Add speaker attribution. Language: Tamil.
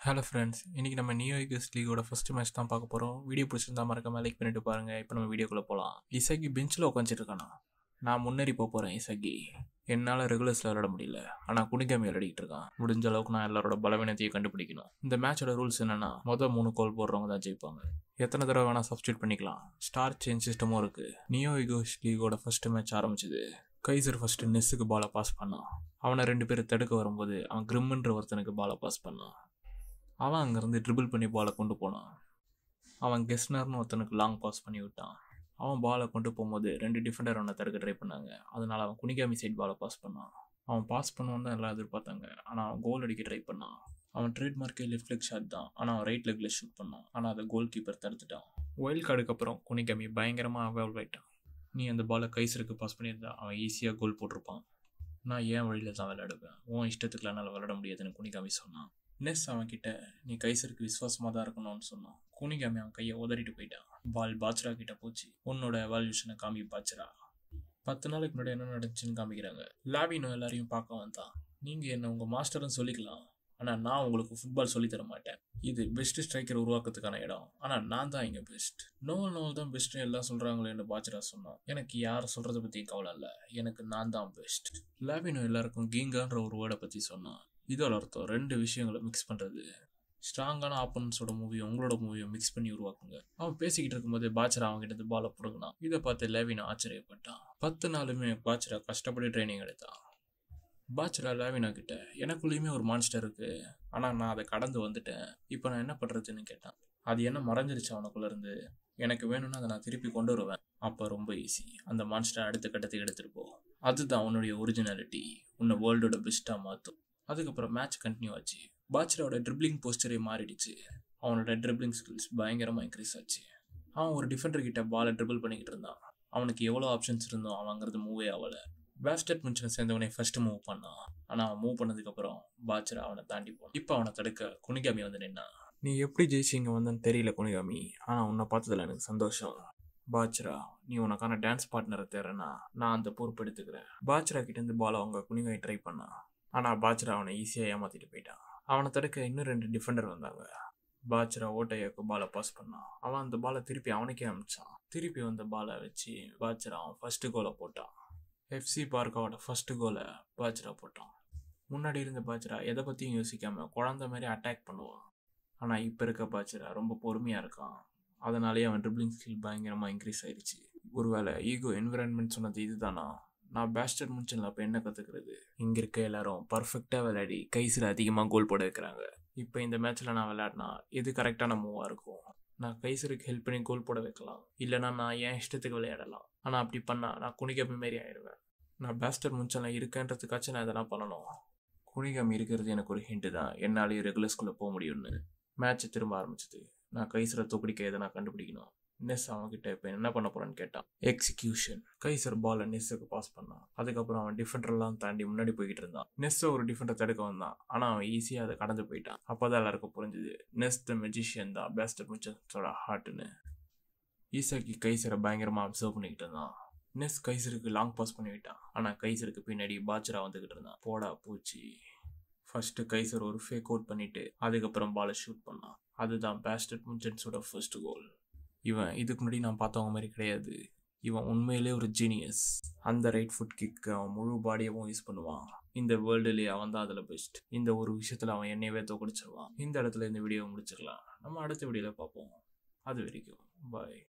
Speaker 1: ஹலோ ஃப்ரெண்ட்ஸ், இன்றைக்கி நம்ம நியூ ஈகிள்ஸ் லீகோட ஃபஸ்ட் மேட்ச் தான் பார்க்க போகிறோம். வீடியோ பிடிச்சிருந்தா மறக்காம லைக் பண்ணிட்டு பாருங்கள். இப்போ நம்ம வீடியோக்குள்ளே போகலாம். இசகி பெஞ்சில் உட்காந்துட்டு இருக்கானா? நான் முன்னேறி போகிறேன். இசகி என்னால் ரெகுலர்ஸில் விளையாட முடியல, ஆனால் குனிகாமி விளையாடிட்டு இருக்கான். முடிஞ்ச அளவுக்கு நான் எல்லாரோட பலவீனத்தையும் கண்டுபிடிக்கணும். இந்த மேட்சோட ரூல்ஸ் என்னன்னா, மொதல் 3 கோல் போடுறவங்க தான் ஜெயிப்பாங்க. எத்தனை தடவை வேணால் சப்ஸ்டியூட் பண்ணிக்கலாம். ஸ்டார் சேஞ்ச் சிஸ்டமும் இருக்குது. நியூ ஈகிள்ஸ் லீகோட ஃபஸ்ட்டு மேட்ச் ஆரம்பிச்சிது. கைசர் ஃபஸ்ட்டு நெஸ்ஸுக்கு பாலை பாஸ் பண்ணான். அவனை 2 பேர் தடுக்க வரும்போது அவன் கிரிம்ன்ற ஒருத்தனுக்கு பாலை பாஸ் பண்ணான். அவன் அங்கேருந்து ட்ரிபிள் பண்ணி பாலை கொண்டு போனான். அவன் கெஸ்னர்னு ஒருத்தனுக்கு லாங் பாஸ் பண்ணி விட்டான். அவன் பாலை கொண்டு போகும்போது 2 டிஃபெண்டர் அவனை தடுக்க ட்ரை பண்ணாங்க. அதனால் அவன் குனிகாமி சைட் பாலை பாஸ் பண்ணான். அவன் பாஸ் பண்ணுவான்னு தான் எல்லாம் எதிர்பார்த்தாங்க, ஆனால் அவன் கோல் அடிக்க ட்ரை பண்ணான். அவன் ட்ரேட்மார்க்கே லெஃப்ட் லெக் ஷாட் தான், ஆனால் அவன் ரைட் லெக்கில் ஷூட் பண்ணான். ஆனால் அதை கோல் கீப்பர் தடுத்துட்டான். ஒயில்ட் கார்டுக்கு அப்புறம் குனிகாமி பயங்கரமாக அவால்வ் ஆகிட்டான். நீ அந்த பாலை கைசருக்கு பாஸ் பண்ணியிருந்தா அவன் ஈஸியாக கோல் போட்டிருப்பான். நான் ஏன் வழியில் தான் விளையாடுவேன், உன் இஷ்டத்துக்குலாம் என்னால் விளையாட முடியாதுன்னு குனிகாமி சொன்னான். நெஸ் அவன்கிட்ட நீ கைசருக்கு விசுவாசமாக தான் இருக்கணும்னு சொன்னான். குனிகாமி அவன் கையை உதறிட்டு போயிட்டான். பால் பாச்சரா கிட்ட போச்சு. உன்னோட எவால்யூஷனை காமி பாச்சரா. 10 நாளைக்கு முன்னாடி என்ன நடந்துச்சுன்னு காமிக்கிறாங்க. லாவினோ எல்லாரையும் பார்க்க வந்தான். நீங்கள் என்ன உங்கள் மாஸ்டர்னு சொல்லிக்கலாம், ஆனால் நான் உங்களுக்கு ஃபுட்பால் சொல்லித்தர மாட்டேன். இது பெஸ்ட் ஸ்ட்ரைக்கர் உருவாக்கத்துக்கான இடம், ஆனால் நான் தான் இங்கே பெஸ்ட். நோவல் தான் பெஸ்ட்டு எல்லாம் சொல்கிறாங்களேன்னு பாச்சரா சொன்னான். எனக்கு யார் சொல்கிறத பற்றி கவலை இல்லை, எனக்கு நான் தான் பெஸ்ட். லாவினோ எல்லாருக்கும் கீங்கான்ற ஒரு வேர்டை பற்றி சொன்னான். இதோட அர்த்தம் 2 விஷயங்களை மிக்ஸ் பண்ணுறது. ஸ்ட்ராங்கான ஆப்பனன்ஸோட மூவியும் உங்களோட மூவியும் மிக்ஸ் பண்ணி உருவாக்குங்க. அவன் பேசிக்கிட்டு இருக்கும்போது பாச்சரா அவன்கிட்ட பாலை பிடுங்கினான். இதை பார்த்து லேவினா ஆச்சரியப்பட்டான். 10 நாளுமே பாச்சரா கஷ்டப்பட்டு ட்ரைனிங் எடுத்தான். பாச்சரா லேவினா கிட்ட எனக்குள்ளேயுமே ஒரு மான்ஸ்டர் இருக்கு, ஆனால் நான் அதை கடந்து வந்துட்டேன், இப்போ நான் என்ன பண்ணுறதுன்னு கேட்டான். அது என்ன மறைஞ்சிருச்சு அவனுக்குள்ள இருந்து, எனக்கு வேணும்னா அதை நான் திருப்பி கொண்டு வருவேன். அப்போ ரொம்ப ஈஸி, அந்த மான்ஸ்டர் அடுத்த கட்டத்துக்கு எடுத்துகிட்டு போ. அதுதான் உன்னுடைய ஒரிஜினாலிட்டி, உன்னை வேர்ல்டோட பெஸ்ட்டாக மாற்றும். அதுக்கப்புறம் மேட்ச் கண்டினியூ ஆச்சு. பாச்சராவோட ட்ரிப்ளிங் போஸ்டரே மாறிடுச்சு. அவனோட ட்ரிப்ளிங் ஸ்கில்ஸ் பயங்கரமாக இன்க்ரீஸ் ஆச்சு. அவன் ஒரு டிஃபெண்டர் கிட்ட பாலை ட்ரிபிள் பண்ணிக்கிட்டு இருந்தான். அவனுக்கு எவ்வளோ ஆப்ஷன்ஸ் இருந்தோம், அவங்கிறது மூவே ஆகலை. பேஸ்டட் முன்சனை சேர்ந்தவனே ஃபர்ஸ்ட் மூவ் பண்ணான். ஆனால் அவன் மூவ் பண்ணதுக்கப்புறம் பாச்சரா அவனை தாண்டி போனான். இப்போ அவனை தடுக்க குனிகாமி வந்து நின்னான். நீ எப்படி ஜெயிச்சிங்க வந்தன்னு தெரியல குனிகாமி, ஆனால் உன்னை பார்த்ததில் எனக்கு சந்தோஷம். பாச்சரா, நீ உனக்கான டான்ஸ் பார்ட்னரை தேர்றனா நான் அந்த பொறுப்பு எடுத்துக்கிறேன். பாச்சரா கிட்டேருந்து பாலை அவங்க குனிகாமி ட்ரை பண்ணான். ஆனால் பாச்சரா அவனை ஈஸியாக ஏமாற்றிட்டு போயிட்டான். அவனை தடுக்க இன்னும் 2 டிஃபெண்டர் வந்தாங்க. பாச்சரா ஓட்டையாக்கு பாலை பாஸ் பண்ணான். அவன் அந்த பாலை திருப்பி அவனுக்கே அனுப்பிச்சான். திருப்பி வந்த பாலை வச்சு பாச்சரா அவன் ஃபர்ஸ்ட் கோலை போட்டான். FC பார்க்காவோட ஃபர்ஸ்ட் கோலை பாச்சரா போட்டான். முன்னாடி இருந்த பாச்சரா எதை பற்றியும் யோசிக்காமல் குழந்தை மாதிரி அட்டாக் பண்ணுவான். ஆனால் இப்போ இருக்க பாச்சரா ரொம்ப பொறுமையாக இருக்கான். அதனாலேயே அவன் ட்ரிப்ளிங் ஸ்கில் பயங்கரமாக இன்க்ரீஸ் ஆயிடுச்சு. ஒருவேளை ஈகோ என்விரான்மெண்ட் சொன்னது இதுதானா? நான் பேஸ்டட் முன்சனில் அப்போ என்ன கற்றுக்கிறது? இங்கே இருக்க எல்லாரும் பர்ஃபெக்டாக விளையாடி கைசில் அதிகமாக கோல் போட வைக்கிறாங்க. இப்போ இந்த மேட்ச்சில் நான் விளையாடினா எது கரெக்டான மூவாக இருக்கும்? நான் கைசருக்கு ஹெல்ப் பண்ணி கோல் போட வைக்கலாம், இல்லைனா நான் என் இஷ்டத்துக்கு விளையாடலாம். ஆனால் அப்படி பண்ணால் நான் குனிகாமி மாரி ஆயிடுவேன். நான் பேஸ்டட் முன்சனில் இருக்கேன்றதுக்காச்சும் நான் இதெல்லாம் பண்ணணும். குனிகாமி இருக்கிறது எனக்கு ஒரு ஹிண்ட்டு தான், என்னாலேயும் ரெகுலர்ஸ்குள்ளே போக முடியும்னு. மேட்ச் திரும்ப ஆரம்பிச்சது. நான் கைசரை தூக்கடிக்க எதை நான் கண்டுபிடிக்கணும். நெஸ் அவன்கிட்ட இப்போ என்ன பண்ண போறான்னு கேட்டான். எக்ஸிக்யூஷன். கைசர் பாலை நெஸ்ஸுக்கு பாஸ் பண்ணான். அதுக்கப்புறம் அவன் டிஃபெண்டர்லாம் தாண்டி முன்னாடி போய்கிட்டு இருந்தான். நெஸ்ஸை ஒரு டிஃபெண்டர் தடுக்க வந்தான், ஆனால் அவன் ஈஸியாக அதை கடந்து போயிட்டான். அப்போதான் எல்லாருக்கும் புரிஞ்சுது நெஸ் த மெஜிஷியன் தான் பேஸ்டட் முன்சனோட ஹார்ட்னு. ஈசாக்கி கைசரை பயங்கரமாக அப்சர்வ் பண்ணிக்கிட்டு இருந்தான். நெஸ் கைசருக்கு லாங் பாஸ் பண்ணி விட்டான், ஆனால் கைசருக்கு பின்னாடி பாச்சரா வந்துக்கிட்டு இருந்தான். போடா பூச்சி. ஃபர்ஸ்ட்டு கைசர் ஒரு ஃபேக் அவுட் பண்ணிட்டு அதுக்கப்புறம் பாலை ஷூட் பண்ணான். அதுதான் பேஸ்டட் முன்சனோட ஃபர்ஸ்ட் கோல். இவன் இதுக்கு முன்னாடி நான் பார்த்தவங்க மாதிரி கிடையாது. இவன் உண்மையிலே ஒரு ஜீனியஸ். அந்த ரைட் ஃபுட் கிக் அவன் முழு பாடியவும் யூஸ் பண்ணுவான். இந்த வேர்ல்டுலேயே அவன் தான் அதில் பெஸ்ட். இந்த ஒரு விஷயத்தில் அவன் என்னையவே தோக்கடிச்சிருவான். இந்த இடத்துல இந்த வீடியோ முடிச்சிடலாம். நம்ம அடுத்த வீடியோவில் பார்ப்போம். அது வரைக்கும் பாய்.